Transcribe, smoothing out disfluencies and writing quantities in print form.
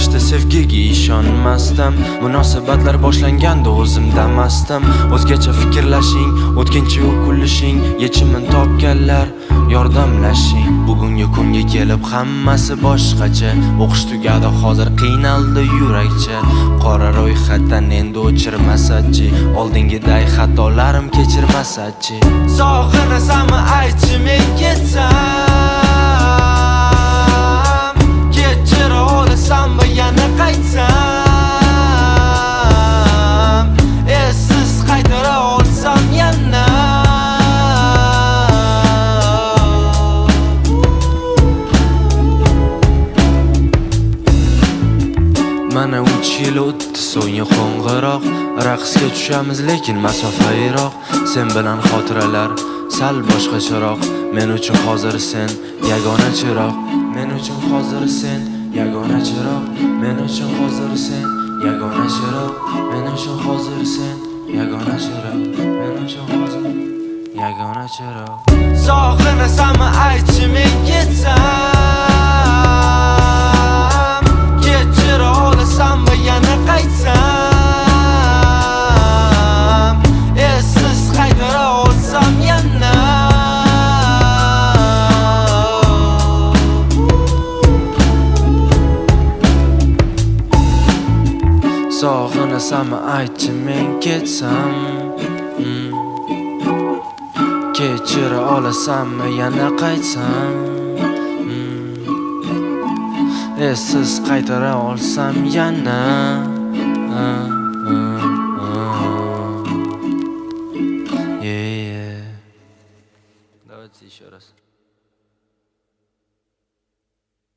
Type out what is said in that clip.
boshda sevgiga ishonmasdim. Munosabatlar boshlanganda o'zim damasdim. O'zgacha fikrlashing, o'tkinchi u kullishing, yechimin topganlar yordamlashing. Bugungi kunga kelib hammasi boshqacha. O'qish tugadi, hozir qiynaldi yurakcha. Qora ro'yxatdan endi o'chirmasachi, oldingiday xatolarim kechirmasachi. Sog'inasanmi aytchi men ketsam, kechira olasanmi yana qaytsam, esiz qaytara olsam yana. Mana 3 yil o'tdi, so'nggi qo'ng'iroq. Raqsga tushamiz lekin masofa yiroq. Sen bilan xotiralar sal boshqacharoq. Men uchun hozir sen yagona chiroq. Men uchun hozir sen yagona chiroq. Men uchun hozir sen yagona chiroq. Men uchun hozir sen yagona chiroq. Men uchun hozir yagona chiroq. Sog'inasanmi aytchi men ketsam, kechira olasanmi yana qaytsam, esiz qaytara olsam yana. Sog'inasanmi aytchi men ketsam, kechira olasanmi yana qaytsam, esiz qaytara olsam yana. Давайте еще раз.